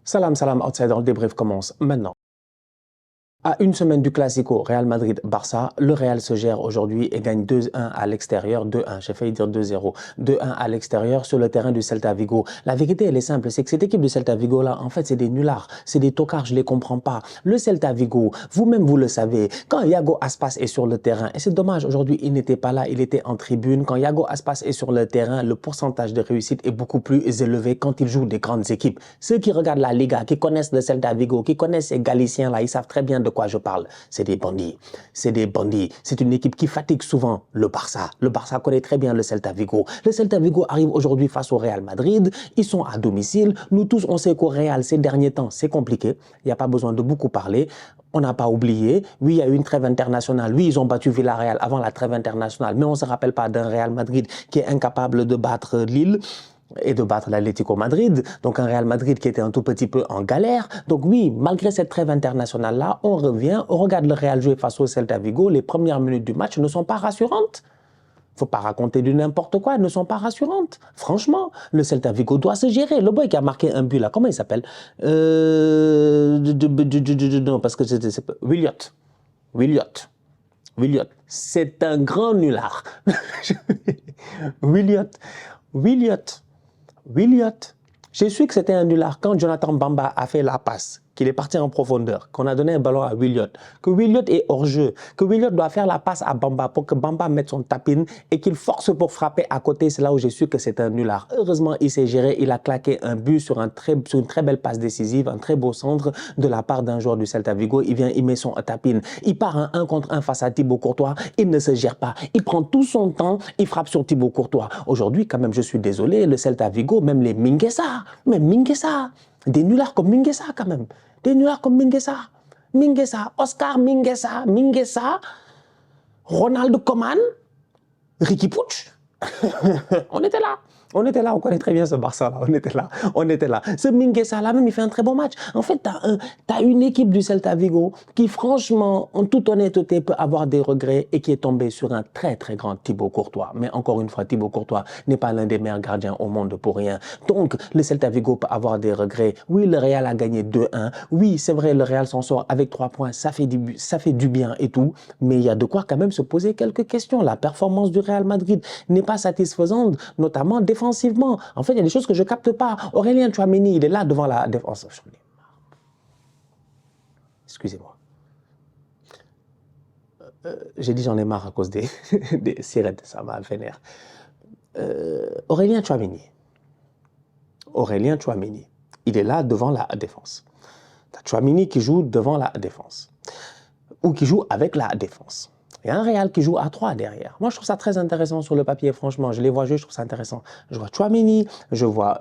Salam, salam, outsider, le débrief commence maintenant. À une semaine du Classico Real Madrid-Barça, le Real se gère aujourd'hui et gagne 2-1 à l'extérieur, 2-1, j'ai failli dire 2-0, 2-1 à l'extérieur sur le terrain du Celta Vigo. La vérité, elle est simple, c'est que cette équipe du Celta Vigo là, en fait, c'est des nullards, c'est des tocards, je les comprends pas. Le Celta Vigo, vous-même vous le savez, quand Iago Aspas est sur le terrain, et c'est dommage, aujourd'hui il n'était pas là, il était en tribune, quand Iago Aspas est sur le terrain, le pourcentage de réussite est beaucoup plus élevé quand il joue des grandes équipes. Ceux qui regardent la Liga, qui connaissent le Celta Vigo, qui connaissent ces Galiciens là, ils savent très bien de quoi je parle. C'est des bandits. C'est des bandits. C'est une équipe qui fatigue souvent le Barça. Le Barça connaît très bien le Celta Vigo. Le Celta Vigo arrive aujourd'hui face au Real Madrid. Ils sont à domicile. Nous tous, on sait qu'au Real, ces derniers temps, c'est compliqué. Il n'y a pas besoin de beaucoup parler. On n'a pas oublié. Oui, il y a eu une trêve internationale. Oui, ils ont battu Villarreal avant la trêve internationale. Mais on ne se rappelle pas d'un Real Madrid qui est incapable de battre Lille et de battre l'Atlético Madrid, donc un Real Madrid qui était un tout petit peu en galère. Donc oui, malgré cette trêve internationale-là, on revient, on regarde le Real jouer face au Celta Vigo, les premières minutes du match ne sont pas rassurantes. Faut pas raconter du n'importe quoi, elles ne sont pas rassurantes. Franchement, le Celta Vigo doit se gérer. Le boy qui a marqué un but là, comment il s'appelle Non, parce que c'est Williot. C'est un grand nulard. Williot, j'ai su que c'était un nulard quand Jonathan Bamba a fait la passe, qu'il est parti en profondeur, qu'on a donné un ballon à Williot, que Williot est hors jeu, que Williot doit faire la passe à Bamba pour que Bamba mette son tapine et qu'il force pour frapper à côté. C'est là où j'ai su que c'est un nulard. Heureusement, il s'est géré, il a claqué un but sur une très belle passe décisive, un très beau centre de la part d'un joueur du Celta Vigo. Il vient, il met son tapine. Il part en 1 contre 1 face à Thibaut Courtois. Il ne se gère pas. Il prend tout son temps, il frappe sur Thibaut Courtois. Aujourd'hui, quand même, je suis désolé, le Celta Vigo, même les Mingueza, des nullards comme Mingueza quand même. Des nullards comme Mingueza, Oscar Mingueza, Ronald Koeman, Ricky Puig. On était là, on connaît très bien ce Barça-là, on était là. Ce Mingueza-là, même, il fait un très bon match. En fait, t'as une équipe du Celta Vigo qui, franchement, en toute honnêteté, peut avoir des regrets et qui est tombée sur un très, très grand Thibaut Courtois. Mais encore une fois, Thibaut Courtois n'est pas l'un des meilleurs gardiens au monde pour rien. Donc, le Celta Vigo peut avoir des regrets. Oui, le Real a gagné 2-1. Oui, c'est vrai, le Real s'en sort avec 3 points. Ça fait du bien et tout. Mais il y a de quoi quand même se poser quelques questions. La performance du Real Madrid n'est pas satisfaisante, notamment défensivement. En fait, il y a des choses que je ne capte pas. Aurélien Tchouaméni, il est là devant la défense. Excusez-moi. J'ai dit j'en ai marre à cause des sirènes, ça m'a vénère. Aurélien Tchouaméni, il est là devant la défense. Tu as Tchouaméni qui joue devant la défense. Ou qui joue avec la défense. Il y a un Real qui joue à 3 derrière. Moi, je trouve ça très intéressant sur le papier, franchement. Je les vois jouer, je trouve ça intéressant. Je vois Tchouaméni, je vois,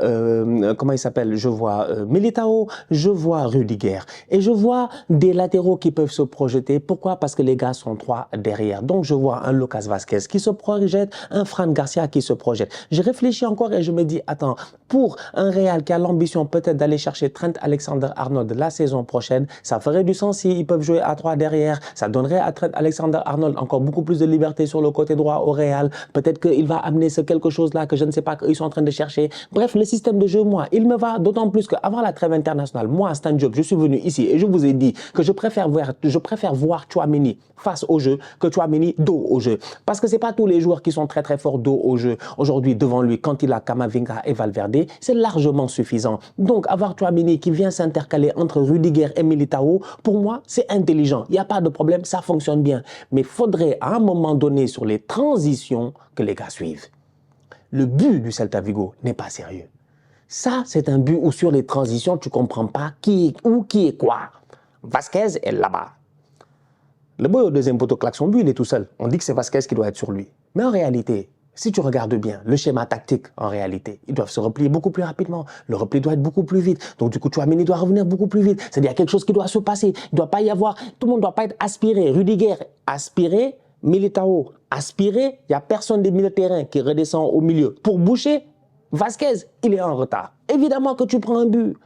comment il s'appelle? Je vois Militao, je vois Rudiger. Et je vois des latéraux qui peuvent se projeter. Pourquoi? Parce que les gars sont 3 derrière. Donc, je vois un Lucas Vazquez qui se projette, un Fran Garcia qui se projette. Je réfléchis encore et je me dis, attends, pour un Real qui a l'ambition peut-être d'aller chercher Trent Alexander-Arnold la saison prochaine, ça ferait du sens s'ils peuvent jouer à 3 derrière. Ça donnerait à Trent Alexander-Arnold encore beaucoup plus de liberté sur le côté droit au Real. Peut-être qu'il va amener ce quelque chose-là que je ne sais pas qu'ils sont en train de chercher. Bref, le système de jeu, moi, il me va d'autant plus qu'avant la trêve internationale, moi, Stan Diop, je suis venu ici et je vous ai dit que je préfère voir Tchouaméni face au jeu que Tchouaméni dos au jeu. Parce que ce n'est pas tous les joueurs qui sont très très forts dos au jeu. Aujourd'hui, devant lui, quand il a Camavinga et Valverde, c'est largement suffisant. Donc, avoir Tchouaméni qui vient s'intercaler entre Rudiger et Militao, pour moi, c'est intelligent. Il n'y a pas de problème, ça fonctionne bien. Mais faudrait à un moment donné sur les transitions que les gars suivent. Le but du Celta Vigo n'est pas sérieux. Ça, c'est un but où sur les transitions, tu ne comprends pas qui est où, qui est quoi. Vasquez est là-bas. Le boy au deuxième poteau claque son but, il est tout seul. On dit que c'est Vasquez qui doit être sur lui. Mais en réalité, si tu regardes bien le schéma tactique, en réalité, ils doivent se replier beaucoup plus rapidement. Le repli doit être beaucoup plus vite. Donc du coup, Tchouaméni doit revenir beaucoup plus vite. C'est-à-dire qu'il y a quelque chose qui doit se passer. Il ne doit pas y avoir... Tout le monde ne doit pas être aspiré. Rudiger, aspiré. Militao, aspiré. Il n'y a personne des milieux de terrain qui redescend au milieu. Pour boucher, Vasquez, il est en retard. Évidemment que tu prends un but.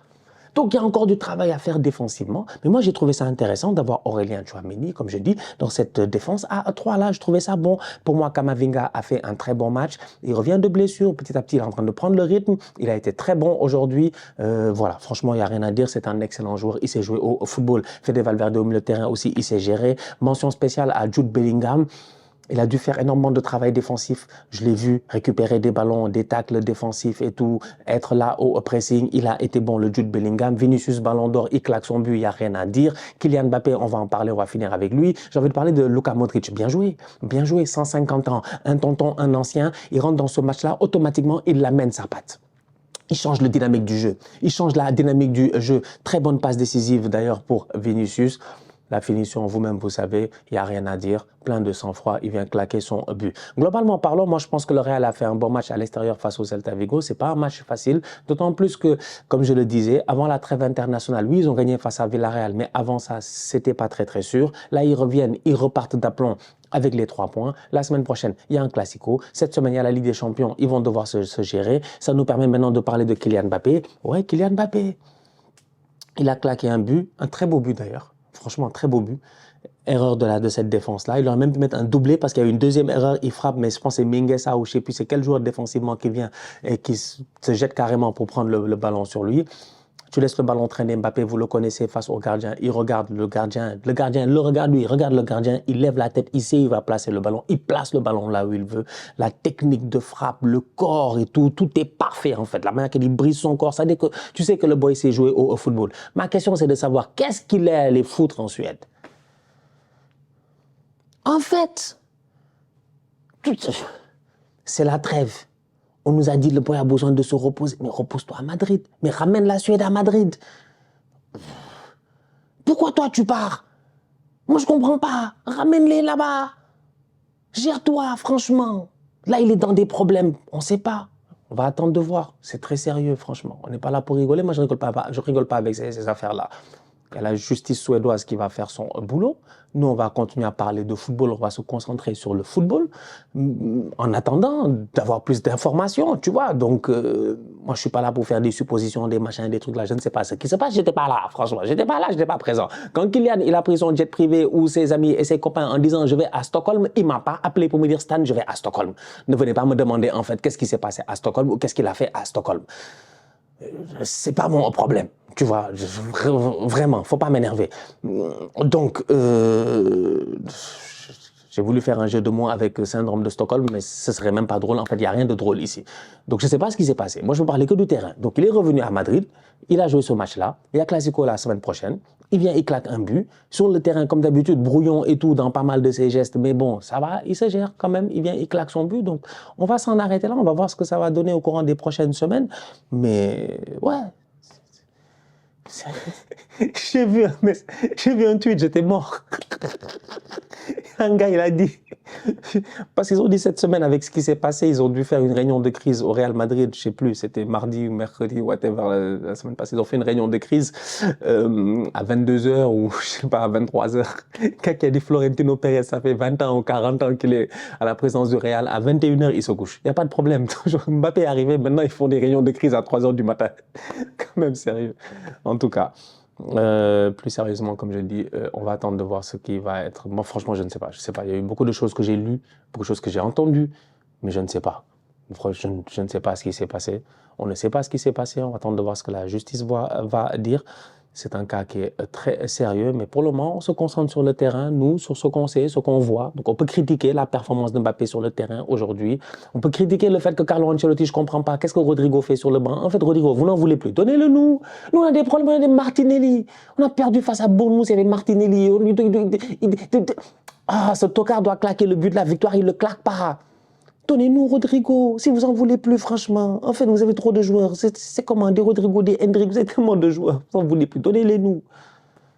Donc, il y a encore du travail à faire défensivement. Mais moi, j'ai trouvé ça intéressant d'avoir Aurélien Tchouaméni, comme je dis, dans cette défense à 3 là. Je trouvais ça bon. Pour moi, Kamavinga a fait un très bon match. Il revient de blessure. Petit à petit, il est en train de prendre le rythme. Il a été très bon aujourd'hui. Voilà, franchement, il n'y a rien à dire. C'est un excellent joueur. Il s'est joué au football. Fede Valverde au milieu de terrain aussi, il s'est géré. Mention spéciale à Jude Bellingham. Il a dû faire énormément de travail défensif. Je l'ai vu récupérer des ballons, des tacles défensifs et tout, être là au pressing. Il a été bon, le Jude Bellingham. Vinicius Ballon d'Or, il claque son but, il n'y a rien à dire. Kylian Mbappé, on va en parler, on va finir avec lui. J'ai envie de parler de Luka Modric. Bien joué, 150 ans, un tonton, un ancien. Il rentre dans ce match-là, automatiquement, il l'amène sa patte. Il change la dynamique du jeu. Il change la dynamique du jeu. Très bonne passe décisive d'ailleurs pour Vinicius. La finition, vous-même, vous savez, il n'y a rien à dire. Plein de sang-froid, il vient claquer son but. Globalement parlant, moi, je pense que le Real a fait un bon match à l'extérieur face au Celta Vigo. Ce n'est pas un match facile, d'autant plus que, comme je le disais, avant la trêve internationale, oui, ils ont gagné face à Villarreal, mais avant ça, ce n'était pas très sûr. Là, ils reviennent, ils repartent d'aplomb avec les 3 points. La semaine prochaine, il y a un Classico. Cette semaine, il y a la Ligue des Champions. Ils vont devoir se gérer. Ça nous permet maintenant de parler de Kylian Mbappé. Ouais, Kylian Mbappé. Il a claqué un but, un très beau but d'ailleurs. Franchement, très beau but. Erreur de cette défense-là. Il aurait même pu mettre un doublé parce qu'il y a eu une deuxième erreur. Il frappe, mais je pense que c'est Mingueza ou je ne sais plus c'est quel joueur défensivement qui vient et qui se jette carrément pour prendre le ballon sur lui. Tu laisses le ballon traîner, Mbappé, vous le connaissez, face au gardien. Il regarde le gardien le regarde lui, il regarde le gardien, il lève la tête, il sait, il va placer le ballon. Il place le ballon là où il veut. La technique de frappe, le corps et tout est parfait en fait. La manière qu'il brise son corps, ça dit que tu sais que le boy sait jouer au football. Ma question, c'est de savoir qu'est-ce qu'il est allé foutre en Suède. En fait, c'est la trêve. On nous a dit le boy a besoin de se reposer. Mais repose-toi à Madrid. Mais ramène la Suède à Madrid. Pourquoi toi tu pars? Moi je comprends pas. Ramène-les là-bas. Gère-toi, franchement. Là il est dans des problèmes. On sait pas. On va attendre de voir. C'est très sérieux, franchement. On n'est pas là pour rigoler. Moi je rigole pas avec ces affaires-là. Il y a la justice suédoise qui va faire son boulot. Nous, on va continuer à parler de football. On va se concentrer sur le football en attendant d'avoir plus d'informations, tu vois. Donc, moi, je ne suis pas là pour faire des suppositions, des machins, des trucs là. Je ne sais pas ce qui se passe. Je n'étais pas là, franchement. Je n'étais pas là, je n'étais pas présent. Quand Kylian, il a pris son jet privé ou ses amis et ses copains en disant « je vais à Stockholm », il ne m'a pas appelé pour me dire « Stan, je vais à Stockholm ». Ne venez pas me demander en fait qu'est-ce qui s'est passé à Stockholm ou qu'est-ce qu'il a fait à Stockholm. C'est pas mon problème, tu vois, vraiment, faut pas m'énerver. Donc, j'ai voulu faire un jeu de mots avec le syndrome de Stockholm, mais ce serait même pas drôle. En fait, il n'y a rien de drôle ici. Donc, je ne sais pas ce qui s'est passé. Moi, je ne parlais que du terrain. Donc, il est revenu à Madrid. Il a joué ce match-là. Il y a Classico la semaine prochaine. Il vient, il claque un but. Sur le terrain, comme d'habitude, brouillon et tout dans pas mal de ses gestes. Mais bon, ça va, il se gère quand même. Il vient, il claque son but. Donc, on va s'en arrêter là. On va voir ce que ça va donner au courant des prochaines semaines. Mais, ouais. J'ai vu un tweet, j'étais mort. Un gars, il a dit, parce qu'ils ont dit cette semaine avec ce qui s'est passé, ils ont dû faire une réunion de crise au Real Madrid, je ne sais plus, c'était mardi ou mercredi, whatever, la semaine passée, ils ont fait une réunion de crise à 22h ou je sais pas, à 23h. Quelqu'un qui a dit Florentino Pérez, ça fait 20 ans ou 40 ans qu'il est à la présidence du Real, à 21h, il se couche. Il n'y a pas de problème. Mbappé est arrivé, maintenant ils font des réunions de crise à 3h du matin. Quand même sérieux. En tout cas. Plus sérieusement, comme je dis, on va attendre de voir ce qui va être. Moi, franchement, je ne sais pas. Je sais pas. Il y a eu beaucoup de choses que j'ai lues, beaucoup de choses que j'ai entendues, mais je ne sais pas. Je ne sais pas ce qui s'est passé. On ne sait pas ce qui s'est passé. On va attendre de voir ce que la justice va dire. C'est un cas qui est très sérieux, mais pour le moment, on se concentre sur le terrain, nous, sur ce qu'on sait, ce qu'on voit. Donc, on peut critiquer la performance de Mbappé sur le terrain aujourd'hui. On peut critiquer le fait que Carlo Ancelotti, je ne comprends pas, qu'est-ce que Rodrigo fait sur le banc. En fait, Rodrigo, vous n'en voulez plus. Donnez-le nous. Nous, on a des problèmes, on a des Martinelli. On a perdu face à Bournemouth, il y avait Martinelli. Ah, ce tocard doit claquer le but de la victoire, il ne le claque pas. Donnez-nous Rodrigo, si vous en voulez plus, franchement. En fait, vous avez trop de joueurs. C'est comment, des Rodrigo, des Hendrick, vous avez tellement de joueurs. Vous en voulez plus, donnez-les nous.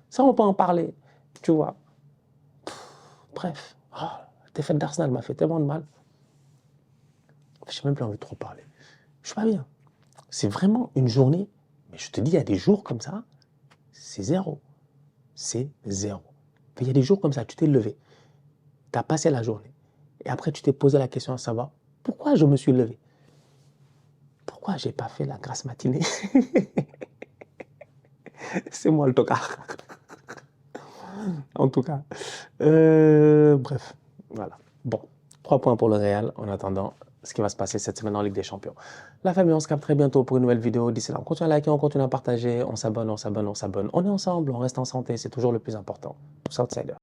Ça, on peut en parler, tu vois. Bref, la défaite d'Arsenal m'a fait tellement de mal. Je n'ai même plus envie de trop parler. Je suis pas bien. C'est vraiment une journée, mais je te dis, il y a des jours comme ça, c'est zéro. C'est zéro. Il y a des jours comme ça, tu t'es levé, tu as passé la journée. Et après, tu t'es posé la question à savoir, pourquoi je me suis levé? Pourquoi je n'ai pas fait la grasse matinée? C'est moi le tocard. En tout cas. Bref, voilà. Bon, 3 points pour le Real en attendant ce qui va se passer cette semaine en Ligue des Champions. La famille, on se capte très bientôt pour une nouvelle vidéo. D'ici là, on continue à liker, on continue à partager, on s'abonne, on s'abonne, on s'abonne. On est ensemble, on reste en santé, c'est toujours le plus important. Tous outsiders.